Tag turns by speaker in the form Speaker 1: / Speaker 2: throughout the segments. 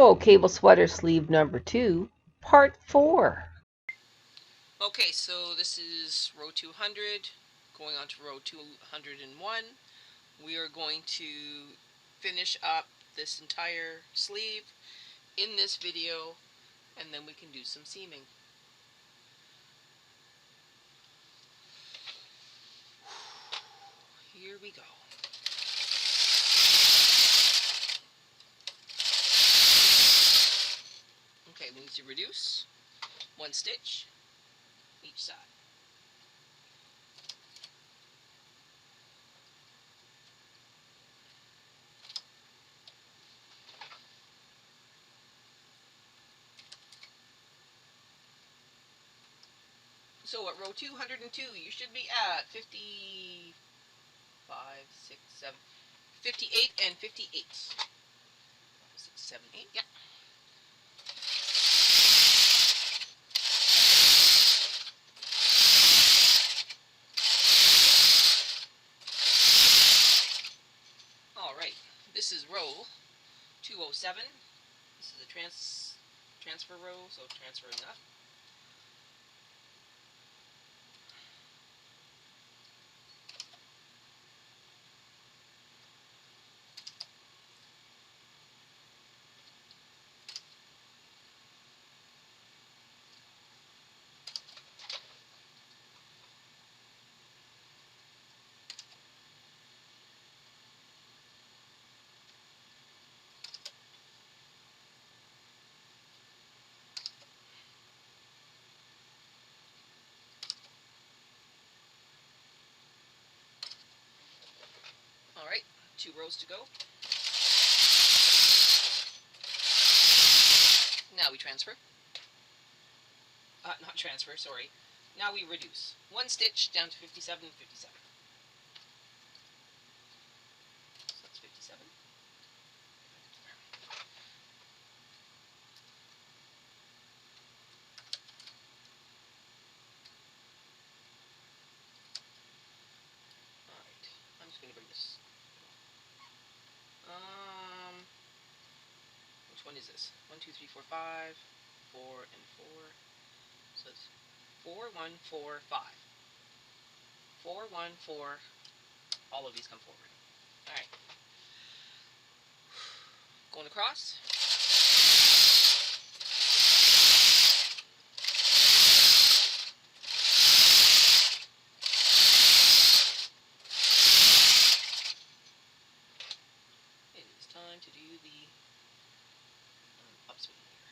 Speaker 1: Faux Cable Sweater Sleeve number 2, Part 4.
Speaker 2: Okay, so this is row 200, going on to row 201. We are going to finish up this entire sleeve in this video, and then we can do some seaming. Here we go. Okay, we need to reduce 1 stitch each side. So at row 202, you should be at 55, 6, 7, 58 and 58. 6, 7, 8, yeah. Alright, this is row 207. This is a transfer row, so transferring up. Alright, 2 rows to go. Now we transfer. Not transfer, sorry. Now we reduce. 1 stitch down to 57, 57. So that's 57. Alright, I'm just going to bring this. Which one is this? 1, 2, 3, 4, 5, 4, and 4. So it's 4, 1, 4, 5. 4, 1, 4. All of these come forward. Alright. Going across. It is time to do the upswing here.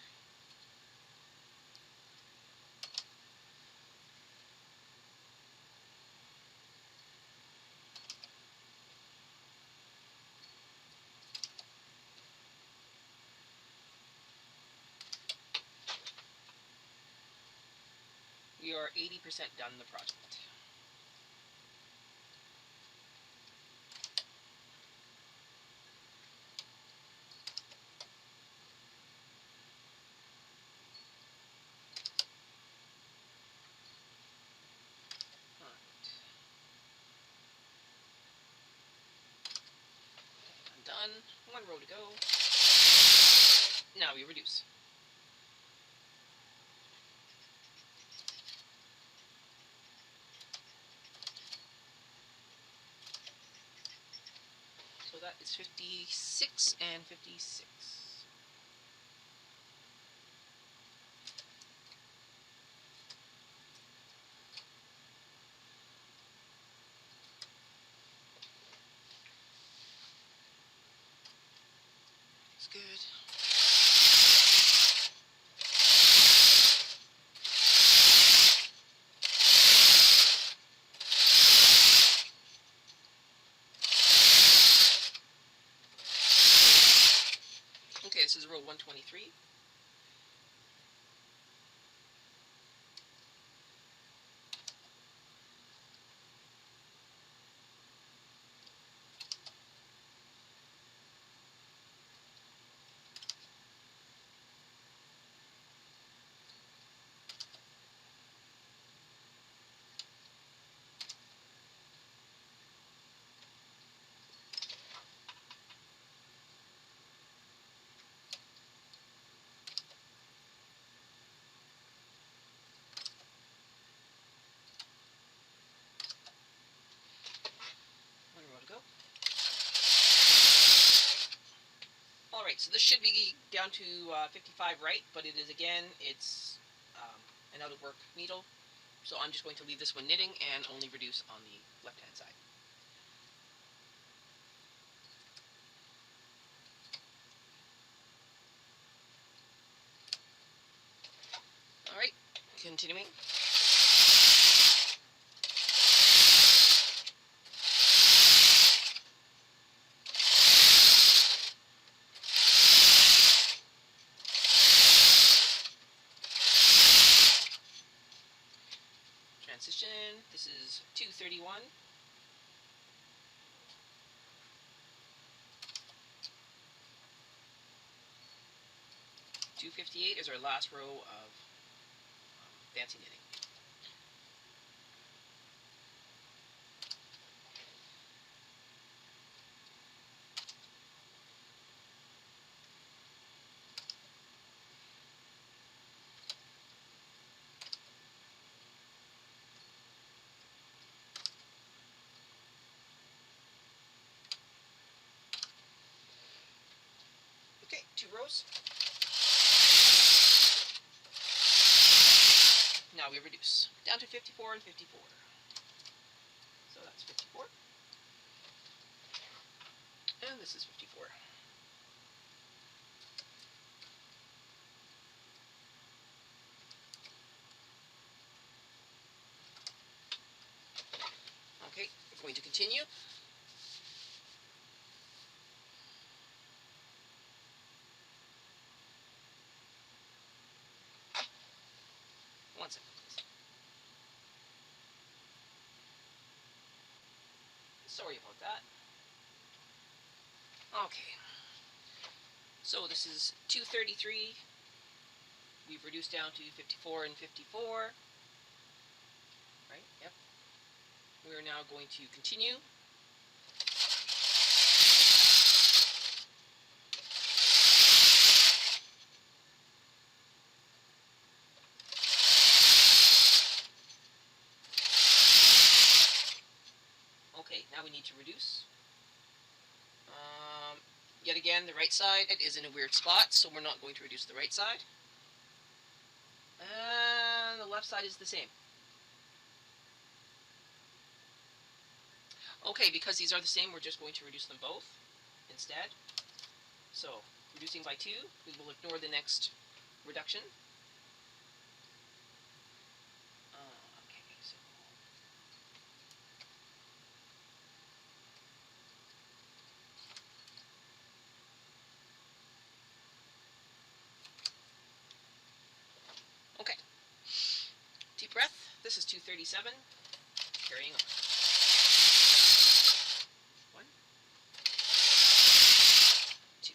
Speaker 2: We are 80% done the project. I'm done. 1 row to go. Now we reduce. So that is 56 and 56. That's good. Okay, this is row 123. so this should be down to 55 right, but it is again, it's an out of work needle. So I'm just going to leave this one knitting and only reduce on the left hand side. Alright, continuing. Transition, this is 231. 258 is our last row of fancy knitting. Okay, 2 rows. Now we reduce down to 54 and 54. So that's 54. And this is 54. Okay, we're going to continue. One second, please. Sorry about that. Okay. So this is 233. We've reduced down to 54 and 54. Right? Yep. We're now going to continue. Okay, now we need to reduce. Yet again, the right side is in a weird spot, so we're not going to reduce the right side. And the left side is the same. Okay, because these are the same, we're just going to reduce them both instead. So, reducing by 2, we will ignore the next reduction. Okay, so okay. Deep breath. This is 237. Carrying on. 1, 2.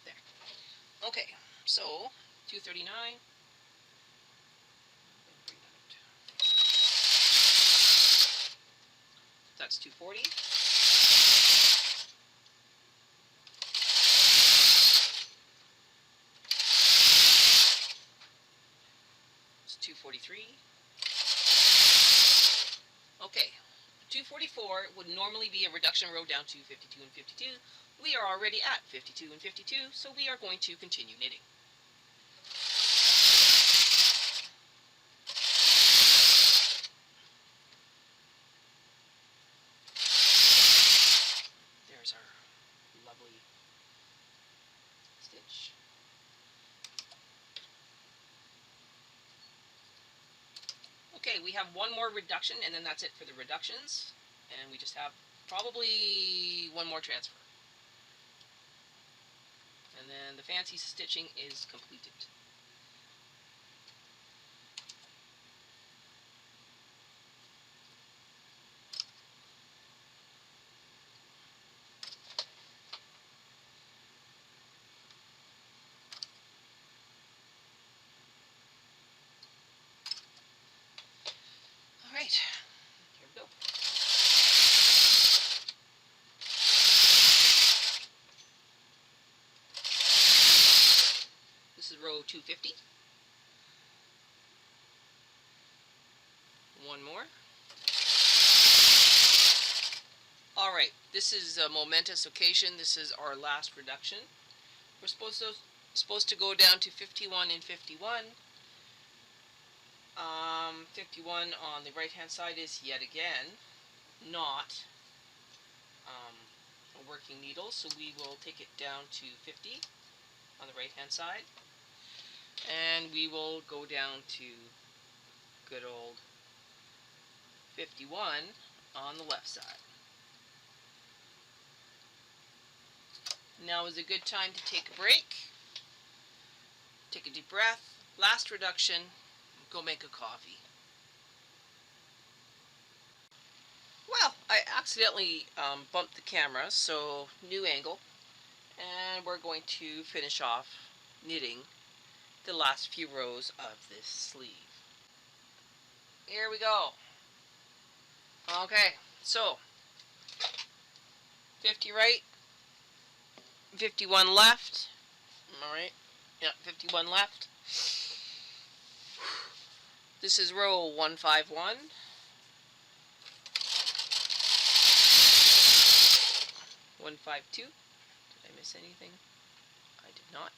Speaker 2: There. Okay, so 239. That's 240. It's 243. Okay, 244 would normally be a reduction row down to 52 and 52. We are already at 52 and 52, so we are going to continue knitting. There's our lovely stitch. Okay, we have one more reduction, and then that's it for the reductions. And we just have probably one more transfer. And then the fancy stitching is completed. Alright, here we go. This is row 250. One more. Alright, this is a momentous occasion. This is our last reduction. We're supposed to go down to 51 and 51. 51 on the right hand side is yet again not a working needle, so we will take it down to 50 on the right hand side, and we will go down to good old 51 on the left side. Now is a good time to take a break, take a deep breath, last reduction, go make a coffee. Well, I accidentally bumped the camera, so new angle, and we're going to finish off knitting the last few rows of this sleeve. Here we go. Okay, so 50 right, 51 left. Alright, yeah, 51 left. This is row 151. 152. Did I miss anything? I did not.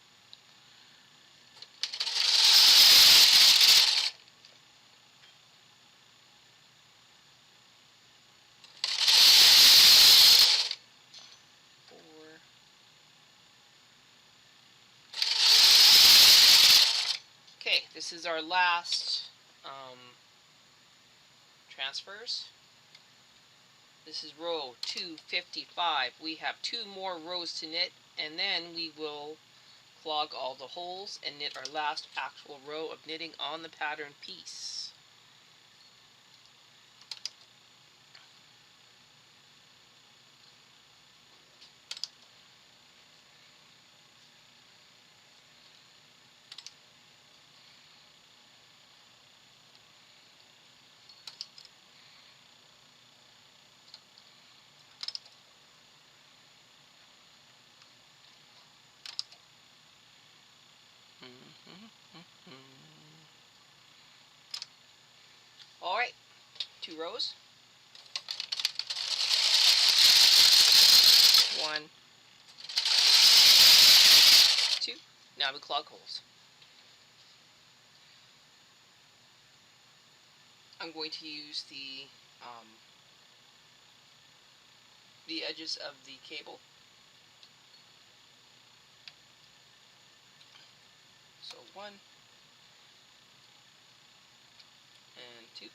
Speaker 2: Okay, this is our last transfers. This is row 255. We have 2 more rows to knit, and then we will clog all the holes and knit our last actual row of knitting on the pattern piece. Alright, 2 rows. 1, 2. Now we clog holes. I'm going to use the edges of the cable. So 1 and 2.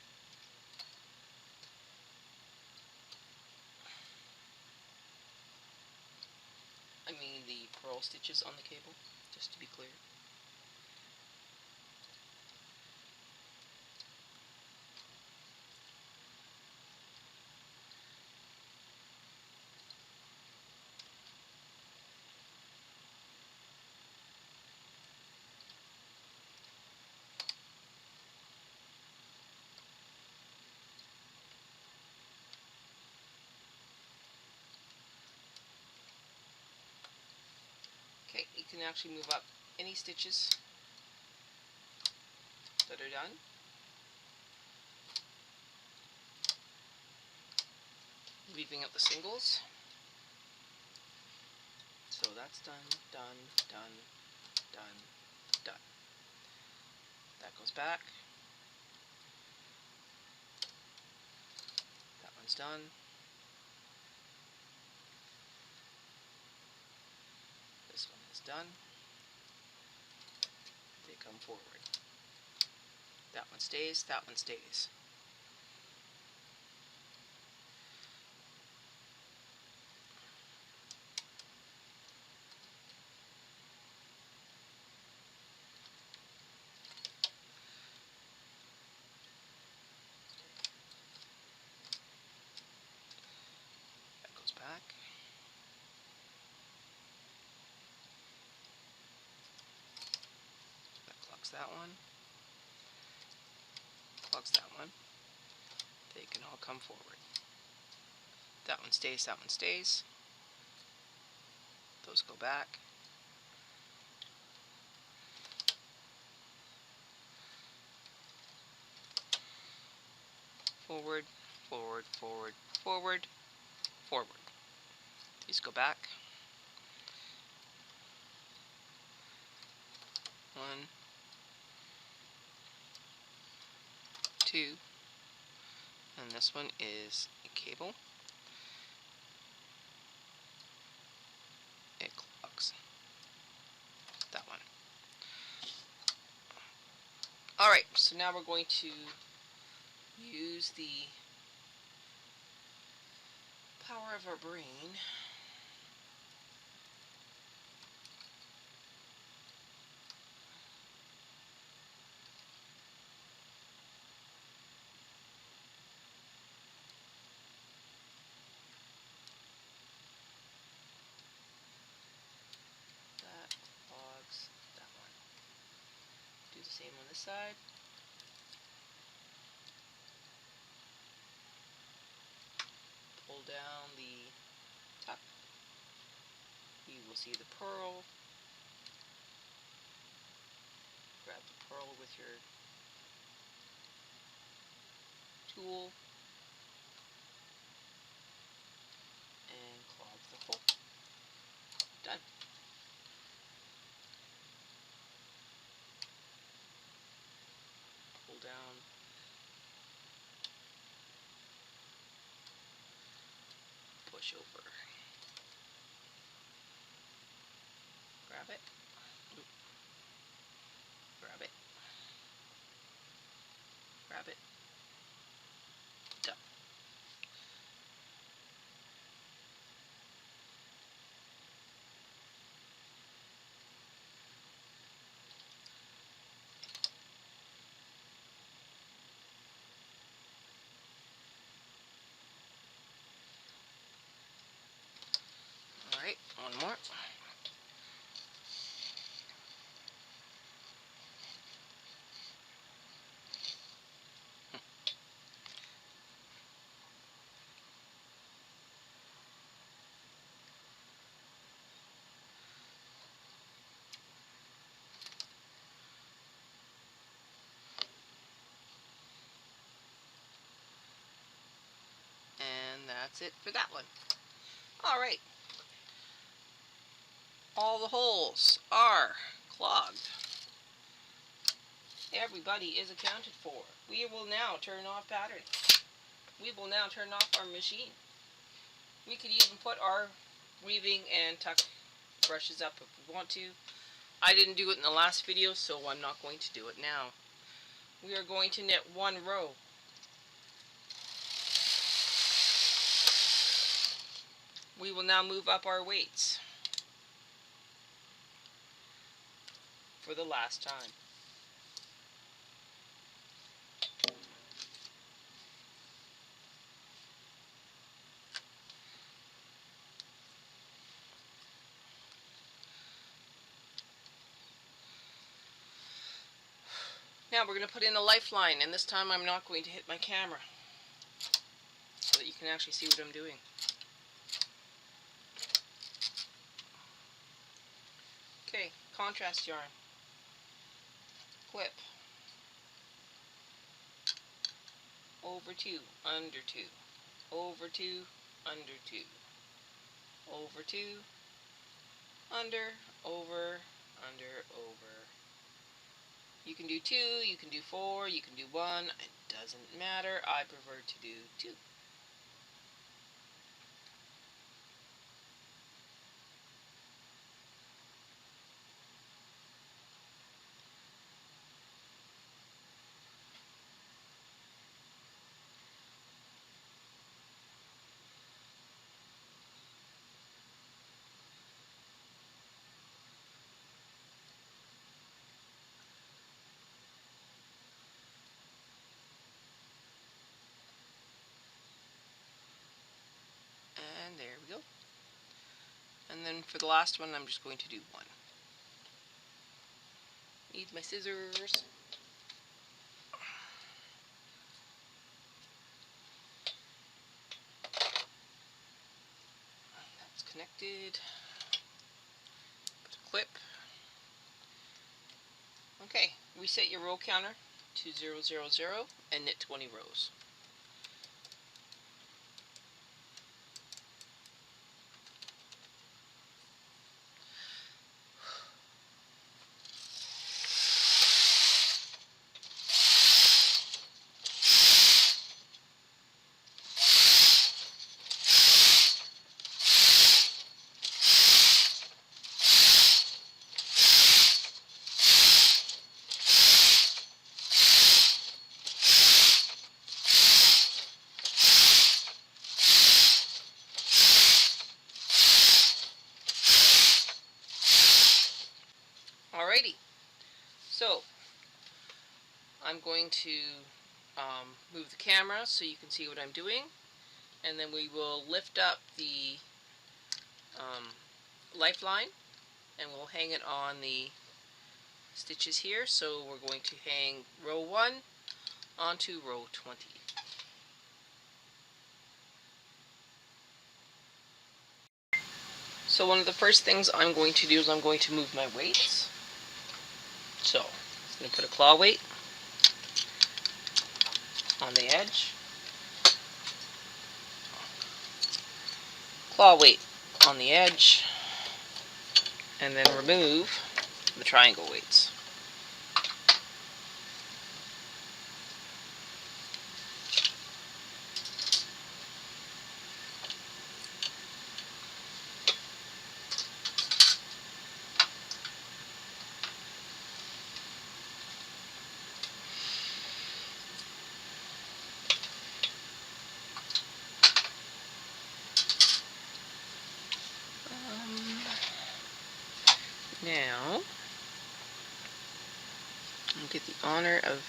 Speaker 2: I mean the purl stitches on the cable, just to be clear. Okay, you can actually move up any stitches that are done. Leaving out the singles. So that's done, done, done, done, done. That goes back. That one's done. This one is done. They come forward. That one stays, that one stays. clogs that one, clogs that one. They can all come forward. That one stays, that one stays. Those go back. Forward, forward, forward, forward, forward. These go back. 1, 2, and this one is a cable. It clogs that one. Alright, so now we're going to use the power of our brain that clogs that one. Do the same on this side. Pull down the top. You will see the pearl. Grab the pearl with your tool and clog the hole. Done. Pull down. Push over. Grab it. Grab it. Grab it. Done. Alright, one more. And that's it for that one. Alright. All the holes are clogged. Everybody is accounted for. We will now turn off patterning. We will now turn off our machine. We could even put our weaving and tuck brushes up if we want to. I didn't do it in the last video, so I'm not going to do it now. We are going to knit one row. We will now move up our weights for the last time. Now we're going to put in a lifeline, and this time I'm not going to hit my camera so that you can actually see what I'm doing. Okay, contrast yarn. Clip. Over 2, under 2. Over 2, under 2. Over 2, under, over, under, over. You can do 2, you can do 4, you can do 1. It doesn't matter. I prefer to do 2. And there we go. And then for the last one, I'm just going to do 1. Need my scissors. That's connected. Put a clip. Okay, reset your row counter to 0, 0, 0 and knit 20 rows. Alrighty, so I'm going to move the camera so you can see what I'm doing, and then we will lift up the lifeline and we'll hang it on the stitches here. So we're going to hang row 1 onto row 20. So one of the first things I'm going to do is I'm going to move my weights. So I'm going to put a claw weight on the edge, claw weight on the edge, and then remove the triangle weights. Now I'll get the honor of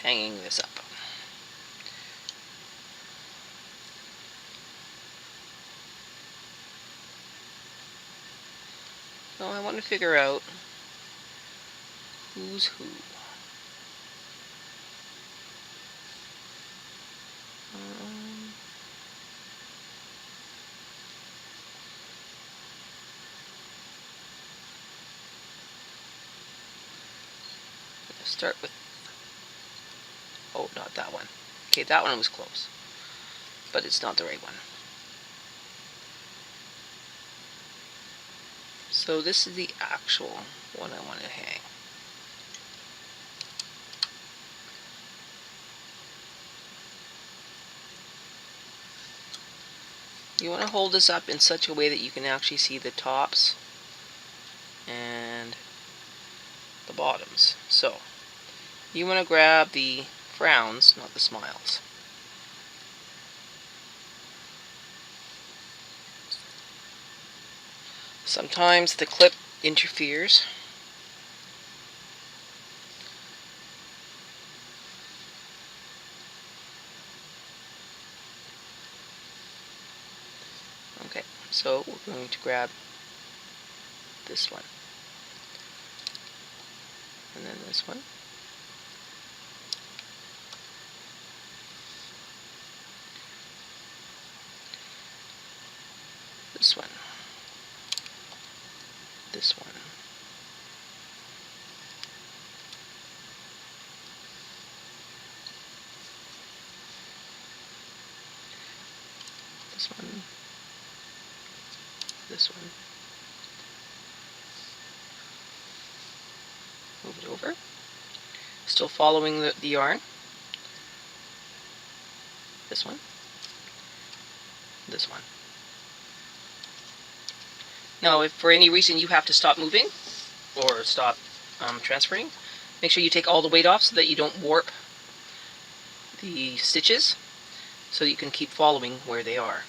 Speaker 2: hanging this up. So I want to figure out who's who. Start with, oh, not that one. Okay, that one was close, but it's not the right one. So this is the actual one I want to hang. You want to hold this up in such a way that you can actually see the tops and the bottoms. So you want to grab the frowns, not the smiles. Sometimes the clip interferes. Okay, so we're going to grab this one, and then this one, this one, this one, this one, this one. Move it over. Still following the yarn. This one. This one. Now, if for any reason you have to stop moving or stop transferring, make sure you take all the weight off so that you don't warp the stitches, so you can keep following where they are.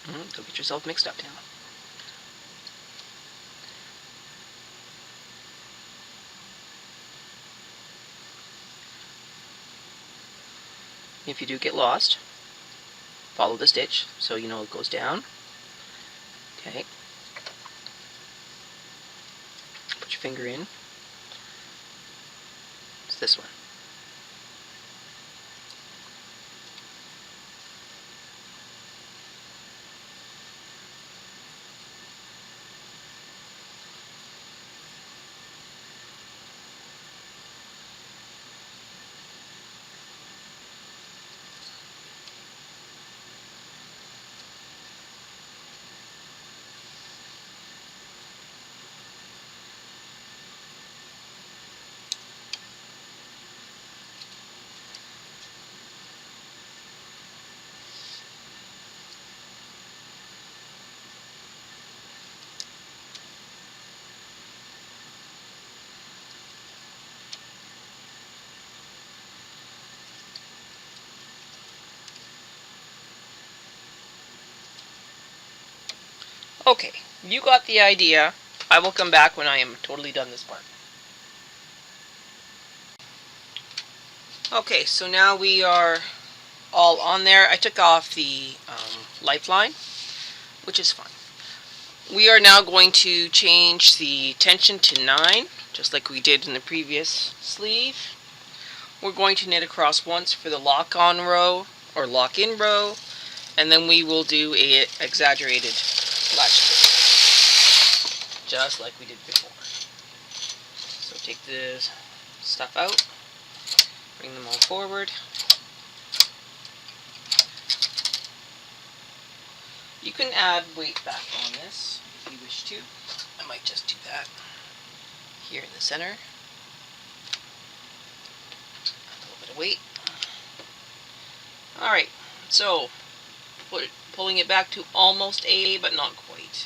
Speaker 2: Don't get yourself mixed up now. If you do get lost, follow the stitch so you know it goes down. Okay. Put your finger in. It's this one. Okay, you got the idea. I will come back when I am totally done this part. Okay, so now we are all on there. I took off the lifeline, which is fine. We are now going to change the tension to 9, just like we did in the previous sleeve. We're going to knit across once for the lock-on row, or lock-in row, and then we will do a exaggerated latch stitch, just like we did before. So take the stuff out, bring them all forward. You can add weight back on this if you wish to. I might just do that here in the center. A little bit of weight. Alright, so pulling it back to almost A, but not quite.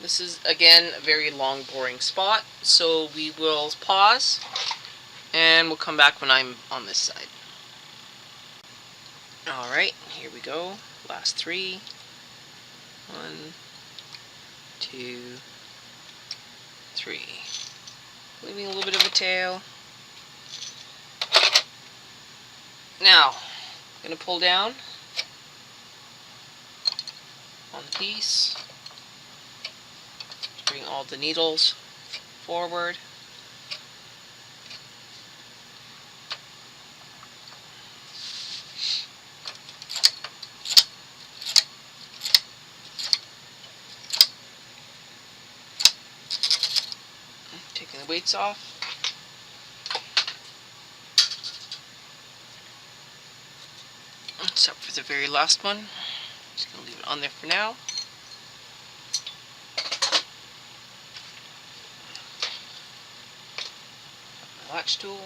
Speaker 2: This is, again, a very long, boring spot, so we will pause, and we'll come back when I'm on this side. Alright, here we go. Last 3. 1, 2, 3. Leaving a little bit of a tail. Now, I'm going to pull down on the piece. Bring all the needles forward. Taking the weights off. Except for the very last one. Just going to leave it on there for now. My latch tool.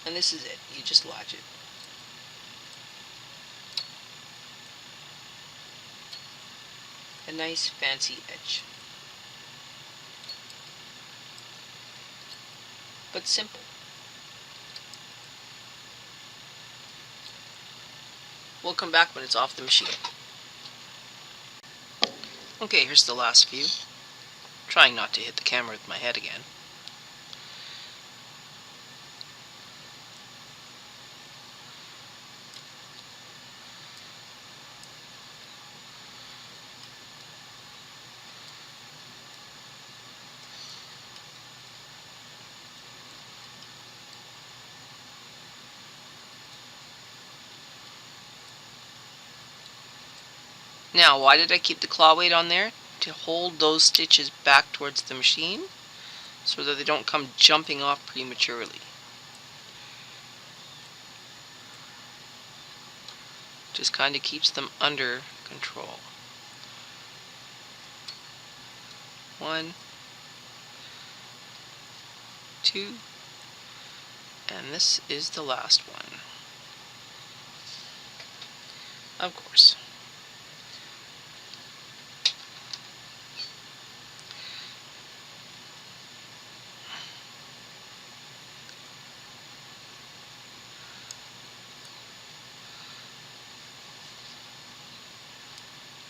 Speaker 2: And this is it. You just latch it. A nice fancy edge. But simple. We'll come back when it's off the machine. Okay, here's the last view. Trying not to hit the camera with my head again. Now, why did I keep the claw weight on there? To hold those stitches back towards the machine so that they don't come jumping off prematurely. Just kind of keeps them under control. 1, 2, and this is the last one, of course.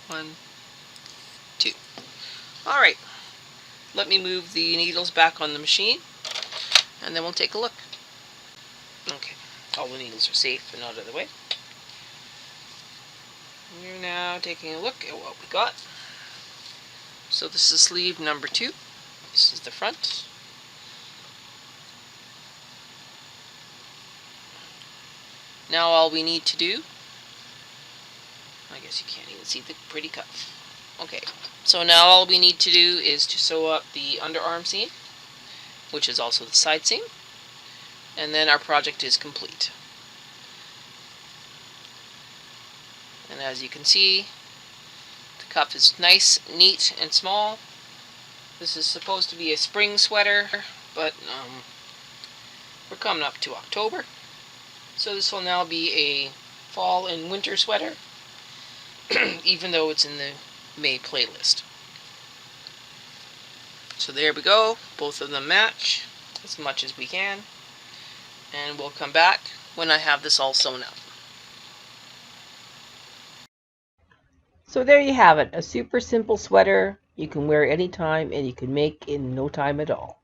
Speaker 2: One, two. All right, let me move the needles back on the machine, and then we'll take a look. Okay, all the needles are safe and out of the way. We're now taking a look at what we got. So this is sleeve number 2. This is the front. Now all we need to do, I guess you can't even see the pretty cuff. Okay, so now all we need to do is to sew up the underarm seam, which is also the side seam, and then our project is complete. And as you can see, the cuff is nice, neat, and small. This is supposed to be a spring sweater, but we're coming up to October, so this will now be a fall and winter sweater, even though it's in the May playlist. So there we go, both of them match as much as we can, and we'll come back when I have this all sewn up.
Speaker 1: So there you have it, a super simple sweater you can wear anytime and you can make in no time at all.